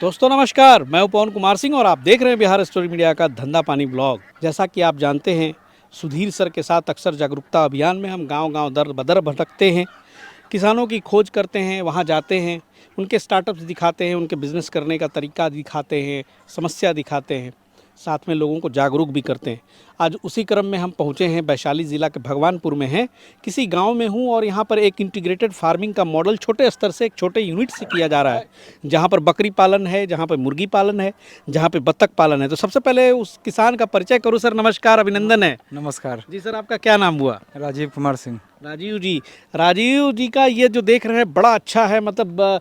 दोस्तों नमस्कार, मैं हूं पवन कुमार सिंह और आप देख रहे हैं बिहार स्टोरी मीडिया का धंधा पानी ब्लॉग। जैसा कि आप जानते हैं, सुधीर सर के साथ अक्सर जागरूकता अभियान में हम गांव-गांव दर बदर भटकते हैं, किसानों की खोज करते हैं, वहां जाते हैं, उनके स्टार्टअप्स दिखाते हैं, उनके बिजनेस करने का तरीका दिखाते हैं, समस्या दिखाते हैं, साथ में लोगों को जागरूक भी करते हैं। आज उसी क्रम में हम पहुंचे हैं, वैशाली ज़िला के भगवानपुर में हैं, किसी गांव में हूं और यहां पर एक इंटीग्रेटेड फार्मिंग का मॉडल छोटे स्तर से एक छोटे यूनिट से किया जा रहा है, जहां पर बकरी पालन है, जहां पर मुर्गी पालन है, जहां पे बत्तख पालन है। तो सबसे पहले उस किसान का परिचय करूं। सर नमस्कार, अभिनंदन है। नमस्कार। जी सर, आपका क्या नाम हुआ? राजीव कुमार सिंह। राजीव जी का ये जो देख रहे हैं बड़ा अच्छा है, मतलब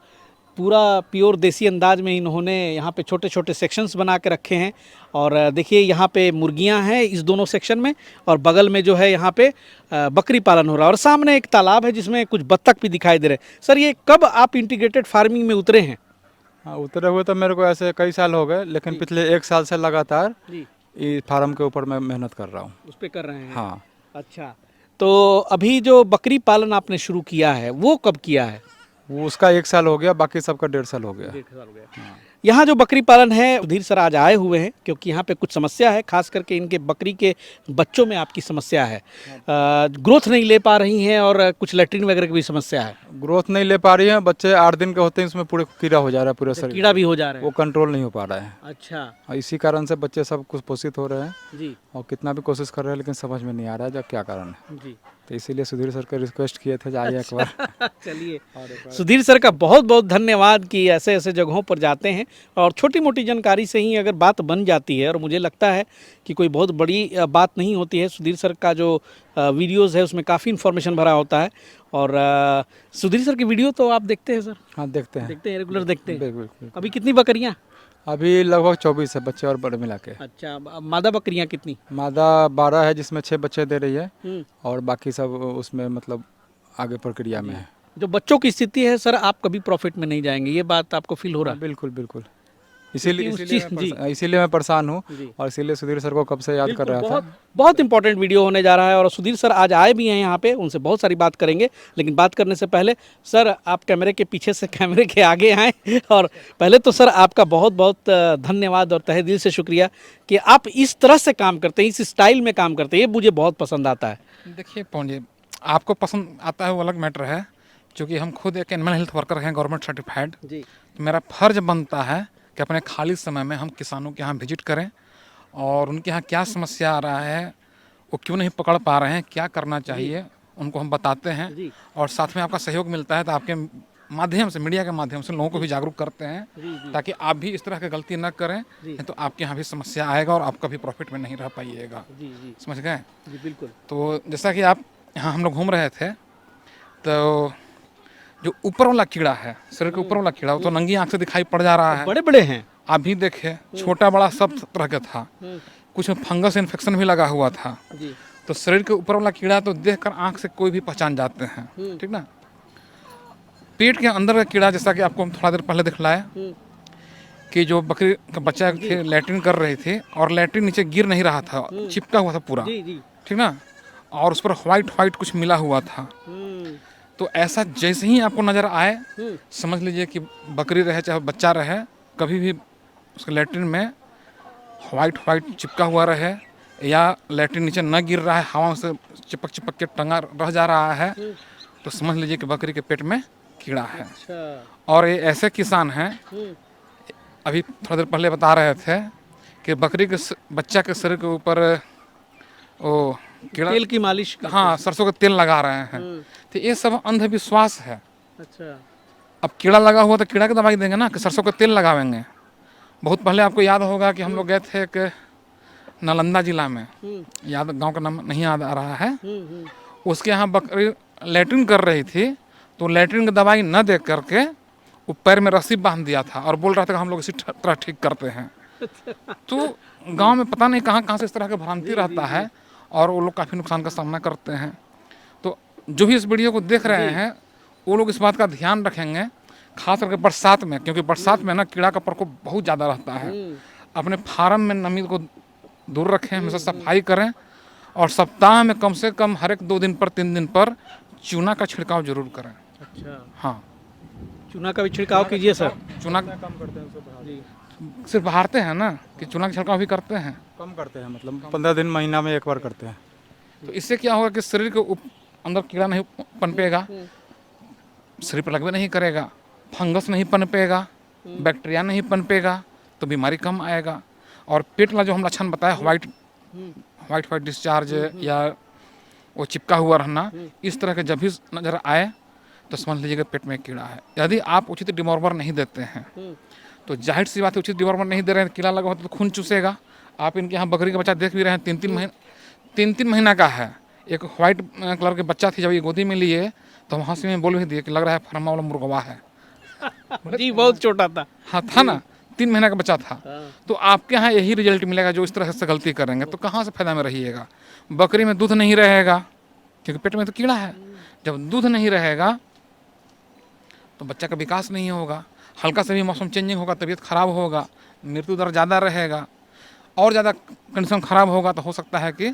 पूरा प्योर देसी अंदाज में इन्होंने यहाँ पे छोटे छोटे सेक्शंस बना के रखे हैं। और देखिए यहाँ पे मुर्गियाँ हैं इस दोनों सेक्शन में, और बगल में जो है यहाँ पे बकरी पालन हो रहा है, और सामने एक तालाब है जिसमें कुछ बत्तख भी दिखाई दे रहे हैं। सर ये कब आप इंटीग्रेटेड फार्मिंग में उतरे हैं? हाँ, उतरे हुए तो मेरे को ऐसे कई साल हो गए, लेकिन पिछले 1 साल से लगातार जी, इस फार्म के ऊपर मैं मेहनत कर रहा हूँ। उस पे कर रहे हैं। हाँ, अच्छा, तो अभी जो बकरी पालन आपने शुरू किया है वो कब किया है? वो उसका 1 साल हो गया, बाकी सबका 1.5 साल हो गया। 1.5 साल हो गया। यहाँ जो बकरी पालन है, सुधीर सर आज आए हुए हैं क्योंकि यहाँ पे कुछ समस्या है, खास करके इनके बकरी के बच्चों में आपकी समस्या है, ग्रोथ नहीं ले पा रही हैं और कुछ लैट्रिन वगैरह की भी समस्या है। ग्रोथ नहीं ले पा रही है, बच्चे 8 दिन के होते हैं, उसमें पूरे कीड़ा हो जा रहा है पूरे शरीर, कीड़ा भी हो जा रहे वो हैं। कंट्रोल नहीं हो पा रहा है। अच्छा और इसी कारण से बच्चे सब कुछ पोषित हो रहे हैं, जी और कितना भी कोशिश कर रहे हैं लेकिन समझ में नहीं आ रहा है जब क्या कारण है। जी। तो इसीलिए सुधीर सर को रिक्वेस्ट किए थे, जाइए एक बार। चलिए, सुधीर सर का बहुत बहुत धन्यवाद कि ऐसे ऐसे जगहों पर जाते हैं और छोटी मोटी जानकारी से ही अगर बात बन जाती है, और मुझे लगता है कि कोई बहुत बड़ी बात नहीं होती है। सुधीर सर का जो वीडियोस है उसमें काफ़ी इन्फॉर्मेशन भरा होता है। और सुधीर सर की वीडियो तो आप देखते हैं सर? हाँ, देखते हैं। देखते हैं, रेगुलर देखते हैं। बिल्कुल बिल्कुल। अभी कितनी बकरियां? अभी लगभग 24 है, बच्चे और बड़े मिला के। अच्छा, मादा बकरियां कितनी? मादा 12 है, जिसमें 6 बच्चे दे रही है, हम्म। और बाकी सब उसमें मतलब आगे प्रक्रिया में है। जो बच्चों की स्थिति है सर, आप कभी प्रॉफिट में नहीं जाएंगे, ये बात आपको फील हो रहा हाँ, है? बिल्कुल बिल्कुल। इसीलिए उस इसीलिए चीज़ मैं जी इसीलिए मैं परेशान हूँ, जी और इसीलिए सुधीर सर को कब से याद कर बिल्कुल, रहा बहुत था। बहुत इंपॉर्टेंट वीडियो होने जा रहा है। और सुधीर सर आज आए भी हैं यहाँ पे, उनसे बहुत सारी बात करेंगे। लेकिन बात करने से पहले सर, आप कैमरे के पीछे से कैमरे के आगे आए। और पहले तो सर आपका बहुत बहुत धन्यवाद और तहे दिल से शुक्रिया कि आप इस तरह से काम करते हैं, इस स्टाइल में काम करते हैं, ये मुझे बहुत पसंद आता है। देखिए पवन जी, आपको पसंद आता है वो अलग मैटर है, क्योंकि हम खुद एक एनिमल हेल्थ वर्कर हैं, गवर्नमेंट सर्टिफाइड। जी तो मेरा फर्ज बनता है कि अपने खाली समय में हम किसानों के यहाँ विजिट करें और उनके यहाँ क्या समस्या आ रहा है, वो क्यों नहीं पकड़ पा रहे हैं, क्या करना चाहिए, उनको हम बताते हैं। जी और साथ में आपका सहयोग मिलता है, तो आपके माध्यम से, मीडिया के माध्यम से लोगों को भी जागरूक करते जी, हैं, जी। ताकि आप भी इस तरह की गलती न करें, नहीं तो आपके यहाँ भी समस्या आएगा और आप कभी प्रॉफिट में नहीं रह पाइएगा। जी जी समझ गए? जी बिल्कुल। तो जैसा कि आप यहाँ हम लोग घूम रहे थे, तो जो ऊपर वाला कीड़ा है, शरीर के ऊपर वाला कीड़ा, वो तो नंगी आंख से दिखाई पड़ जा रहा है। बड़े बड़े हैं। आप भी देखे, छोटा बड़ा सब तरह का था, कुछ में फंगस इन्फेक्शन भी लगा हुआ था। जी तो शरीर के ऊपर वाला कीड़ा तो देखकर आंख से कोई भी पहचान जाते हैं, ठीक ना। पेट के अंदर का कीड़ा, जैसा कि आपको हम थोड़ा देर पहले दिखलाया कि जो बकरी का बच्चा थे लैट्रिन कर रहे थे, और लैट्रिन नीचे गिर नहीं रहा था, चिपका हुआ था पूरा, जी जी। ठीक ना, और उस पर व्हाइट व्हाइट कुछ मिला हुआ था। तो ऐसा जैसे ही आपको नज़र आए, समझ लीजिए कि बकरी रहे चाहे बच्चा रहे, कभी भी उसके लैट्रिन में व्हाइट व्हाइट चिपका हुआ रहे, या लैट्रिन नीचे न गिर रहा है, हवा से चिपक चिपक के टंगा रह जा रहा है, तो समझ लीजिए कि बकरी के पेट में कीड़ा है। अच्छा। और ये ऐसे किसान हैं, अभी थोड़ा देर पहले बता रहे थे कि बकरी के बच्चा के शरीर के ऊपर वो कीड़ा, तेल की मालिश करते हाँ, सरसों का तेल लगा रहे हैं। तो ये सब अंधविश्वास है। हैं। अच्छा। अब कीड़ा लगा हुआ तो कीड़ा की दवाई देंगे ना, कि सरसों का तेल लगावेंगे। बहुत पहले आपको याद होगा कि हम लोग गए थे एक नालंदा जिला में, याद गांव का नाम नहीं याद आ रहा है, उसके यहाँ बकरी लैट्रिन कर रही थी, तो लैट्रिन की दवाई न दे करके वो पैर में रस्सी बांध दिया था और बोल रहा था कि हम लोग इसी तरह ठीक करते हैं। तो गांव में पता नहीं कहाँ कहाँ से इस तरह का भ्रांति रहता है, और वो लोग काफ़ी नुकसान का सामना करते हैं। तो जो भी इस वीडियो को देख रहे हैं, वो लोग इस बात का ध्यान रखेंगे, खास करके बरसात में, क्योंकि बरसात में ना कीड़ा का प्रकोप बहुत ज़्यादा रहता है। अपने फार्म में नमी को दूर रखें, हमेशा सफाई करें, और सप्ताह में कम से कम हर एक 2 दिन पर 3 दिन पर चूना का छिड़काव जरूर करें। अच्छा। हाँ, चूना का भी छिड़काव कीजिए सर। चूना कम करते हैं उसको सिर्फ बहारते हैं ना कि चूना का छिड़काव भी करते हैं? कम करते हैं, मतलब 15 दिन महीना में एक बार करते हैं। तो इससे क्या होगा कि शरीर के अंदर कीड़ा नहीं पनपेगा, शरीर पर लगवे नहीं करेगा, फंगस नहीं पनपेगा, बैक्टीरिया नहीं पनपेगा, तो बीमारी कम आएगा। और पेट वाला जो हम लक्षण बताया, वाइट डिस्चार्ज या वो चिपका हुआ रहना, इस तरह के जब भी नजर आए तो समझ लीजिएगा पेट में कीड़ा है। यदि आप उचित डिमॉर्बर नहीं देते हैं तो जाहिर सी बात है, उचित डिमॉर्बर नहीं दे रहे हैं, कीड़ा लगा होता तो खून चूसेगा। आप इनके यहाँ बकरी का बच्चा देख भी रहे हैं, 3-3 महीना का है। एक व्हाइट कलर के बच्चा थी, जब ये गोदी में लिए तो वहाँ से मैं बोल भी दिए कि लग रहा है फार्मा वाला मुर्गवा है। जी बहुत छोटा था। हाँ था ना, 3 महीना का बच्चा था। तो आपके यहाँ यही रिजल्ट मिलेगा जो इस तरह से गलती करेंगे तो कहाँ से फायदा में रहिएगा। बकरी में दूध नहीं रहेगा क्योंकि पेट में तो कीड़ा है। जब दूध नहीं रहेगा तो बच्चा का विकास नहीं होगा, हल्का से भी मौसम चेंजिंग होगा, तबीयत खराब होगा, मृत्यु दर ज़्यादा रहेगा, और ज़्यादा कंडीशन खराब होगा तो हो सकता है कि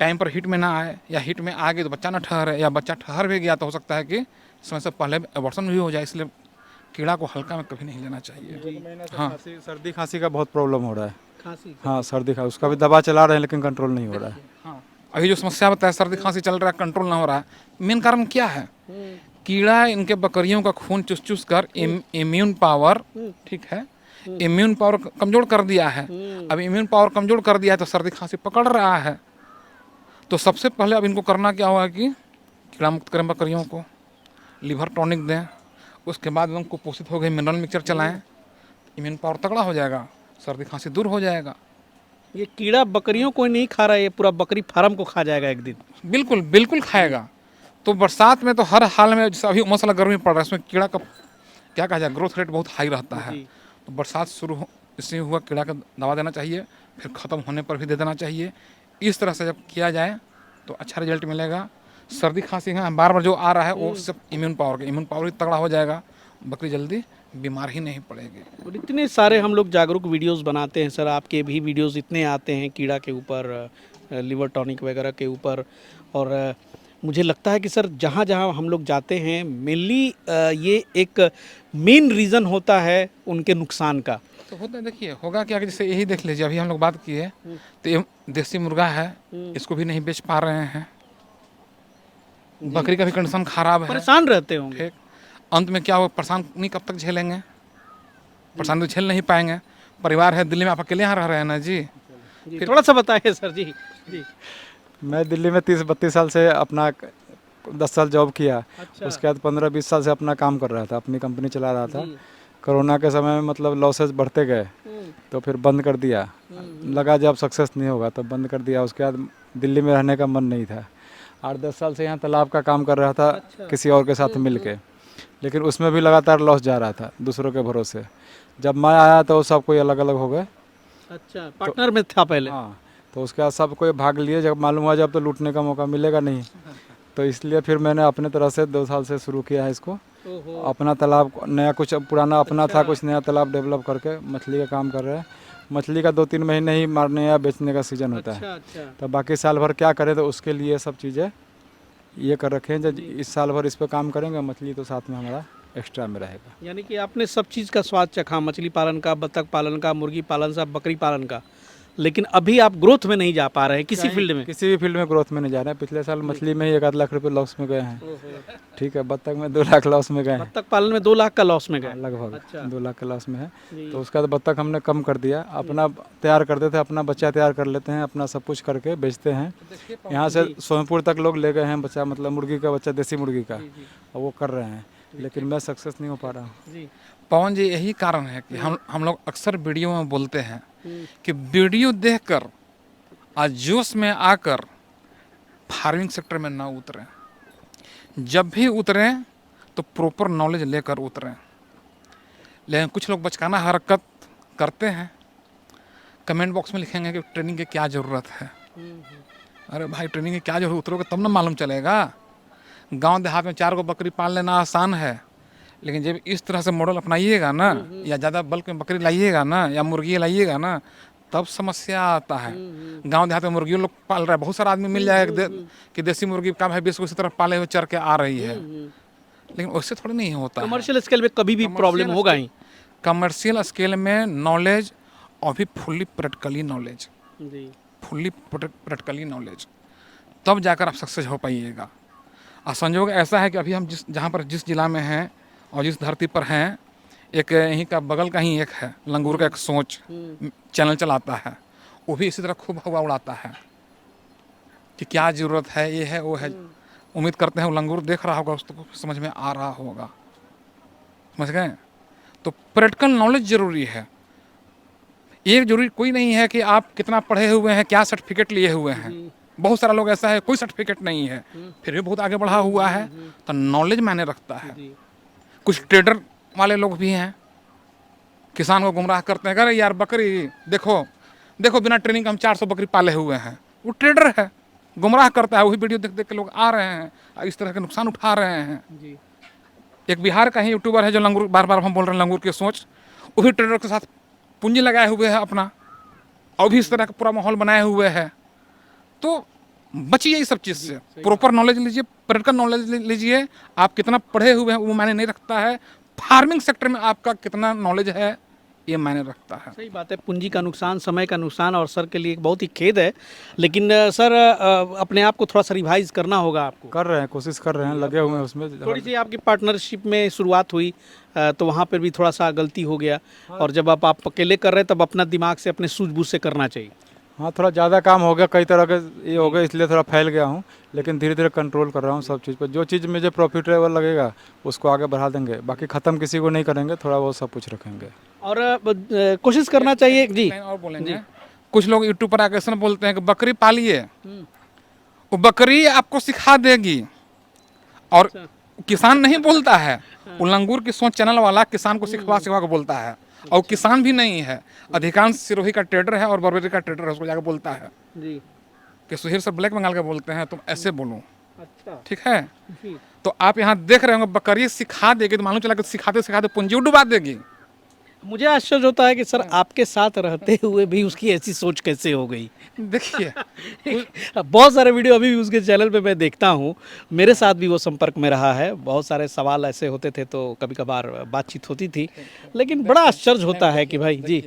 टाइम पर हिट में ना आए, या हिट में आ गए तो बच्चा ना ठहरे, या बच्चा ठहर भी गया तो हो सकता है कि समय से पहले अबॉर्शन भी हो जाए। इसलिए कीड़ा को हल्का में कभी नहीं लेना चाहिए। हाँ, सर्दी खांसी का बहुत प्रॉब्लम हो रहा है। खांसी हाँ सर्दी खांसी, उसका भी दवा चला रहे हैं लेकिन कंट्रोल नहीं हो रहा है। हाँ, अभी जो समस्या बताया सर्दी खांसी चल रहा है, कंट्रोल ना हो रहा है, मेन कारण क्या है? कीड़ा इनके बकरियों का खून चूस चूस कर इम्यून पावर, ठीक है, इम्यून पावर कमजोर कर दिया है। अब इम्यून पावर कमजोर कर दिया है तो सर्दी खांसी पकड़ रहा है। तो सबसे पहले अब इनको करना क्या होगा कि कीड़ा मुक्त करें बकरियों को, लीवर टॉनिक दें, उसके बाद उनको पोषित हो गए मिनरल मिक्सचर चलाएं, इम्यून पावर तगड़ा हो जाएगा, सर्दी खांसी दूर हो जाएगा। ये कीड़ा बकरियों को नहीं खा रहा है, ये पूरा बकरी फार्म को खा जाएगा एक दिन। बिल्कुल बिल्कुल खाएगा। तो बरसात में तो हर हाल में, जैसे अभी मौसम गर्मी पड़ रहा है, इसमें कीड़ा का क्या कहा जाए, ग्रोथ रेट बहुत हाई रहता है। तो बरसात शुरू इससे हुआ, कीड़ा का दवा देना चाहिए, फिर ख़त्म होने पर भी दे देना चाहिए। इस तरह से जब किया जाए तो अच्छा रिजल्ट मिलेगा। सर्दी खांसी है बार बार जो आ रहा है वो सब इम्यून पावर ही तगड़ा हो जाएगा, बकरी जल्दी बीमार ही नहीं पड़ेगी। और इतने सारे हम लोग जागरूक वीडियोस बनाते हैं सर, आपके भी वीडियोस इतने आते हैं कीड़ा के ऊपर, लिवर टॉनिक वगैरह के ऊपर। और मुझे लगता है कि सर जहाँ जहाँ हम लोग जाते हैं मेनली ये एक मेन रीज़न होता है उनके नुकसान का। तो होता है, देखिए होगा क्या कि जैसे यही देख लीजिए, अभी हम लोग बात किए तो ये देसी मुर्गा है, इसको भी नहीं बेच पा रहे हैं, बकरी का भी कंडीशन खराब है, परेशान रहते होंगे। ठीक। अंत में क्या हो, परेशानी कब तक झेलेंगे? परेशानी तो झेल नहीं पाएंगे। परिवार है दिल्ली में, आप अकेले यहाँ रह रहे हैं ना जी। फिर थोड़ा सा बताइए सर जी। जी मैं दिल्ली में 30-32 साल से अपना 10 साल जॉब किया। अच्छा। उसके बाद 15-20 साल से अपना काम कर रहा था, अपनी कंपनी चला रहा था। कोरोना के समय में मतलब लॉसेस बढ़ते गए तो फिर बंद कर दिया। लगा जब सक्सेस नहीं होगा तो बंद कर दिया। उसके बाद दिल्ली में रहने का मन नहीं था। 8-10 साल से यहाँ तालाब का काम कर रहा था किसी और के साथ मिल के, लेकिन उसमें भी लगातार लॉस जा रहा था दूसरों के भरोसे। जब मैं आया तो सब कोई अलग अलग हो गए। अच्छा, पार्टनर में था पहले। हाँ, तो उसके बाद सब कोई भाग लिए। जब मालूम हुआ जब तो लूटने का मौका मिलेगा नहीं, तो इसलिए फिर मैंने अपने तरह से 2 साल से शुरू किया है इसको। अपना तालाब नया, कुछ पुराना अपना था, कुछ नया तालाब डेवलप करके मछली का काम कर रहे हैं। मछली का 2-3 महीने ही मारने या बेचने का सीजन होता है। तो बाकी साल भर क्या करें, तो उसके लिए सब चीज़ें ये कर रखे हैं। जब इस साल भर इस पर काम करेंगे, मछली तो साथ में हमारा एक्स्ट्रा में रहेगा। यानी कि आपने सब चीज़ का स्वाद चखा, मछली पालन का, बतख पालन का, मुर्गी पालन का, बकरी पालन का, लेकिन अभी आप ग्रोथ में नहीं जा पा रहे हैं किसी फील्ड में। किसी भी फील्ड में ग्रोथ में नहीं जा रहे हैं। पिछले साल मछली में ही 1-8 लाख रुपए लॉस में गए हैं। ठीक है, बत्तख में 2 लाख लॉस में गए हैं। बतख पालन में 2 लाख का लॉस में गए। लगभग अच्छा। 2 लाख के लॉस में है। तो उसका बाद बत्तख हमने कम कर दिया। अपना तैयार करते थे, अपना बच्चा तैयार कर लेते हैं, अपना सब कुछ करके बेचते हैं। यहाँ से सोनपुर तक लोग ले गए हैं बच्चा, मतलब मुर्गी का बच्चा, देसी मुर्गी का, और वो कर रहे हैं, लेकिन मैं सक्सेस नहीं हो पा रहा हूँ। पवन जी, यही कारण है कि हम लोग अक्सर वीडियो में बोलते हैं कि वीडियो देखकर आज जोश में आकर फार्मिंग सेक्टर में ना उतरें। जब भी उतरें तो प्रॉपर नॉलेज लेकर उतरें। लेकिन कुछ लोग बचकाना हरकत करते हैं, कमेंट बॉक्स में लिखेंगे कि ट्रेनिंग की क्या ज़रूरत है। अरे भाई, ट्रेनिंग की क्या ज़रूरत, उतरोगे तब ना मालूम चलेगा। गांव देहात में 4 को बकरी पाल लेना आसान है, लेकिन जब इस तरह से मॉडल अपनाइएगा ना, या ज़्यादा बल्क में बकरी लाइएगा ना, या मुर्गी लाइएगा ना, तब समस्या आता है। गांव देहात में मुर्गियों लोग पाल रहा है, बहुत सारा आदमी मिल जाएगा कि देसी मुर्गी का भाई 20 को इसी तरह पाले हुए चर के आ रही है। लेकिन उससे थोड़ी नहीं होता है। कमर्शियल स्केल में कभी भी प्रॉब्लम होगा ही। कमर्शियल स्केल में नॉलेज और भी फुल्ली प्रैक्टिकली नॉलेज, जी फुल्ली प्रैक्टिकली नॉलेज, तब जाकर आप सक्सेस हो पाइएगा। और संयोग ऐसा है कि अभी हम जहाँ पर जिस जिला में हैं और जिस धरती पर हैं, एक यहीं का बगल का ही एक है लंगूर का एक सोच चैनल चलाता है, वो भी इसी तरह खूब हवा उड़ाता है कि क्या ज़रूरत है, ये है वो है। उम्मीद करते हैं वो लंगूर देख रहा होगा, उसको समझ में आ रहा होगा, समझ गए। तो प्रैक्टिकल नॉलेज ज़रूरी है। ये जरूरी कोई नहीं है कि आप कितना पढ़े हुए हैं, क्या सर्टिफिकेट लिए हुए हैं। बहुत सारा लोग ऐसा है कोई सर्टिफिकेट नहीं है फिर भी बहुत आगे बढ़ा हुआ है, तो नॉलेज मायने रखता है। कुछ ट्रेडर वाले लोग भी हैं, किसान को गुमराह करते हैं, अरे यार बकरी देखो देखो बिना ट्रेनिंग के हम 400 बकरी पाले हुए हैं। वो ट्रेडर है, गुमराह करता है। वही वीडियो देख देख के लोग आ रहे हैं और इस तरह के नुकसान उठा रहे हैं। एक बिहार का ही यूट्यूबर है जो लंगूर, बार बार हम बोल रहे हैं लंगूर की सोच, वो भी ट्रेडर के साथ पूंजी लगाए हुए है अपना, और भी इस तरह का पूरा माहौल बनाए हुए है। तो बचिए इस सब चीज़ से, प्रॉपर नॉलेज लीजिए, प्रैक्टिकल नॉलेज लीजिए। आप कितना पढ़े हुए हैं वो मायने नहीं रखता है, फार्मिंग सेक्टर में आपका कितना नॉलेज है ये मायने रखता है। सही बात है। पूंजी का नुकसान, समय का नुकसान, और सर के लिए बहुत ही खेद है। लेकिन सर अपने आप को थोड़ा सा रिवाइज करना होगा आपको। कर रहे हैं, कोशिश कर रहे हैं, लगे हुए हैं उसमें। थोड़ी सी आपकी पार्टनरशिप में शुरुआत हुई तो वहाँ पर भी थोड़ा सा गलती हो गया, और जब आप अकेले कर रहे हैं तब अपना दिमाग से, अपने सूझबूझ से करना चाहिए। हाँ, थोड़ा ज़्यादा काम हो गया, कई तरह के ये हो गए, इसलिए थोड़ा फैल गया हूँ। लेकिन धीरे धीरे कंट्रोल कर रहा हूँ सब चीज़ पर। जो चीज़ मुझे प्रॉफिटेबल लगेगा उसको आगे बढ़ा देंगे, बाकी ख़त्म किसी को नहीं करेंगे, थोड़ा बहुत सब कुछ रखेंगे। और कोशिश करना चाहिए जी। और बोलेंगे कुछ लोग यूट्यूब पर आकर बोलते हैं कि बकरी पालिए, वो बकरी आपको सिखा देगी, और किसान नहीं बोलता है। वो लंगूर की सोच चैनल वाला किसान को सिखवा सिखवा के बोलता है, और किसान भी नहीं है, अधिकांश सिरोही का ट्रेडर है और बरबरी का ट्रेडर है, उसको जाकर बोलता है जी कि सुधीर सर ब्लैक बंगाल का बोलते हैं, तुम ऐसे बोलो, अच्छा ठीक है। जी। तो आप यहाँ देख रहे होंगे बकरी सिखा देगी, तो मालूम चला कि सिखाते सिखाते पूंजी डुबा देगी। मुझे आश्चर्य होता है कि सर आपके साथ रहते हुए भी उसकी ऐसी सोच कैसे हो गई। देखिए बहुत सारे वीडियो अभी भी उसके चैनल पे मैं देखता हूँ, मेरे साथ भी वो संपर्क में रहा है। बहुत सारे सवाल ऐसे होते थे तो कभी कभार बातचीत होती थी, लेकिन बड़ा आश्चर्य होता है कि भाई जी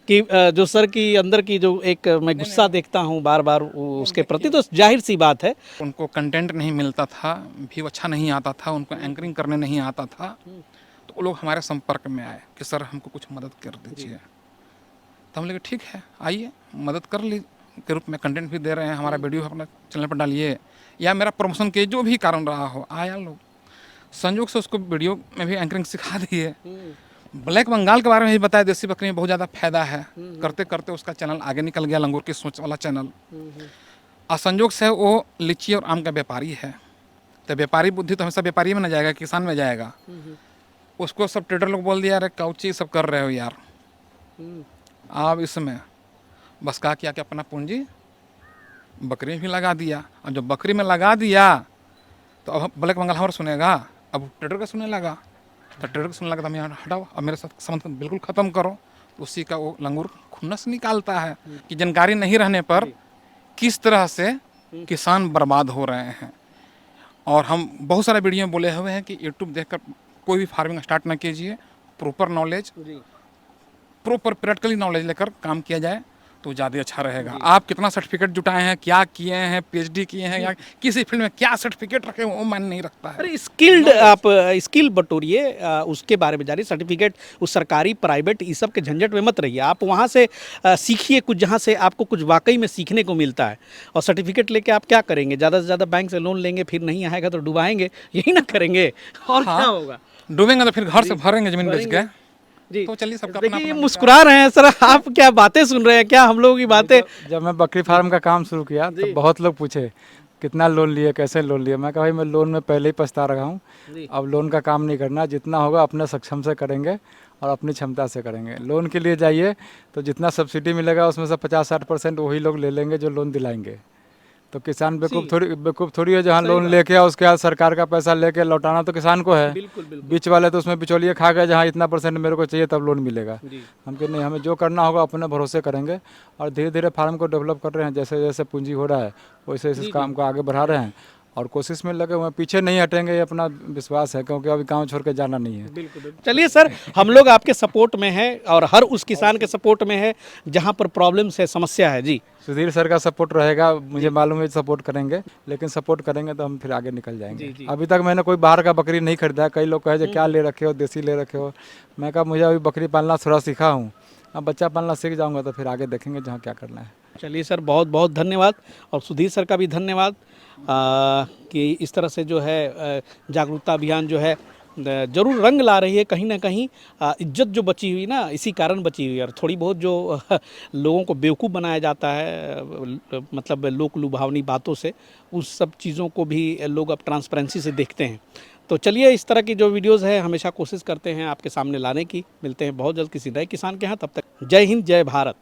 कि जो सर की अंदर की जो एक मैं गुस्सा देखता हूँ बार बार उसके प्रति, तो जाहिर सी बात है उनको कंटेंट नहीं मिलता था, व्यू अच्छा नहीं आता था, उनको एंकरिंग करने नहीं आता था, तो वो लोग हमारे संपर्क में आए कि सर हमको कुछ मदद कर दीजिए। तो हम लगे ठीक है आइए मदद कर ली के रूप में, कंटेंट भी दे रहे हैं, हमारा वीडियो अपने चैनल पर डालिए, या मेरा प्रमोशन के जो भी कारण रहा हो, आया लोग संयोग से उसको वीडियो में भी एंकरिंग सिखा दिए। ब्लैक बंगाल के बारे में भी बताया, देसी बकरी में बहुत ज़्यादा फायदा है। करते करते उसका चैनल आगे निकल गया, लंगूर की सोच वाला चैनल। और संयोग से वो लीची और आम का व्यापारी है, तो व्यापारी बुद्धि तो हमेशा व्यापारी में न जाएगा, किसान में जाएगा। उसको सब ट्रेडर लोग बोल दिया, अरे काउची सब कर रहे हो यार आप इसमें, बस कहा कि अपना पूंजी बकरी भी लगा दिया। और जब बकरी में लगा दिया तो अब ब्लैक बंगाल हमारा सुनेगा, अब ट्रेडर का सुनने लगा, तो ट्रेडर का सुनने लगा, तो हम यहाँ हटाओ, अब मेरे साथ संबंध बिल्कुल ख़त्म करो। तो उसी का वो लंगूर खुन्नस निकालता है कि जानकारी नहीं रहने पर किस तरह से किसान बर्बाद हो रहे हैं। और हम बहुत सारे वीडियो में बोले हुए हैं कि यूट्यूब देखकर कोई भी फार्मिंग स्टार्ट ना कीजिए, proper knowledge, proper practically knowledge लेकर काम किया जाए तो ज़्यादा अच्छा रहेगा। आप कितना सर्टिफिकेट जुटाए हैं, क्या किए हैं, पीएचडी किए हैं, या किसी फील्ड में क्या सर्टिफिकेट रखे हैं, वो मायने नहीं रखता है। अरे स्किल्ड, आप स्किल बटोरिए, उसके बारे में जानिए। सर्टिफिकेट उस सरकारी प्राइवेट इस सब के झंझट में मत रहिए, आप वहाँ से सीखिए कुछ, जहाँ से आपको कुछ वाकई में सीखने को मिलता है। और सर्टिफिकेट लेके आप क्या करेंगे, ज़्यादा से ज़्यादा बैंक से लोन लेंगे, फिर नहीं आएगा तो डुबाएंगे, यही ना करेंगे, और क्या होगा। डूबेंगे तो फिर घर से भरेंगे जमीन बेच के। जी तो चलिए सबका देखिए अपना ये मुस्कुरा रहे हैं सर, आप क्या बातें सुन रहे हैं, क्या हम लोगों की बातें। जब मैं बकरी फार्म का काम शुरू किया तो बहुत लोग पूछे कितना लोन लिए, कैसे लोन लिए। मैं कहा भाई मैं लोन में पहले ही पछता रहा हूँ, अब लोन का काम नहीं करना, जितना होगा अपने सक्षम से करेंगे और अपनी क्षमता से करेंगे। लोन के लिए जाइए तो जितना सब्सिडी मिलेगा उसमें से 50-60% वही लोग ले लेंगे जो लोन दिलाएंगे। तो किसान बेवकूफ़ थोड़ी है, जहाँ लोन लेके उसके बाद सरकार का पैसा लेके लौटाना तो किसान को है। बीच वाले तो उसमें बिचौलिए खा गए, जहाँ इतना % मेरे को चाहिए तब लोन मिलेगा। हम कि नहीं, हमें जो करना होगा अपने भरोसे करेंगे, और धीरे धीरे फार्म को डेवलप कर रहे हैं। जैसे जैसे पूंजी हो रहा है वैसे इस काम को आगे बढ़ा रहे हैं, और कोशिश में लगे हुए हैं, पीछे नहीं हटेंगे, ये अपना विश्वास है, क्योंकि अभी गांव छोड़ के जाना नहीं है। बिल्कुल। चलिए सर, हम लोग आपके सपोर्ट में हैं और हर उस किसान के सपोर्ट में है जहाँ पर प्रॉब्लम्स है, समस्या है जी। सुधीर सर का सपोर्ट रहेगा, मुझे मालूम है सपोर्ट करेंगे, लेकिन सपोर्ट करेंगे तो हम फिर आगे निकल जाएंगे। जी। अभी तक मैंने कोई बाहर का बकरी नहीं खरीदा है। कई लोग कहे जो क्या ले रखे हो, देसी ले रखे हो। मैं कहा मुझे अभी बकरी पालना थोड़ा सीखा हूँ, अब बच्चा पालना सीख जाऊँगा तो फिर आगे देखेंगे जहाँ क्या करना है। चलिए सर, बहुत बहुत धन्यवाद और सुधीर सर का भी धन्यवाद कि इस तरह से जो है जागरूकता अभियान जो है जरूर रंग ला रही है। कहीं ना कहीं इज्जत जो बची हुई ना, इसी कारण बची हुई है। और थोड़ी बहुत जो लोगों को बेवकूफ़ बनाया जाता है, मतलब लोक लुभावनी बातों से, उस सब चीज़ों को भी लोग अब ट्रांसपेरेंसी से देखते हैं। तो चलिए, इस तरह की जो वीडियोस है हमेशा कोशिश करते हैं आपके सामने लाने की। मिलते हैं बहुत जल्द किसी नए किसान के यहाँ, तब तक जय हिंद, जय भारत।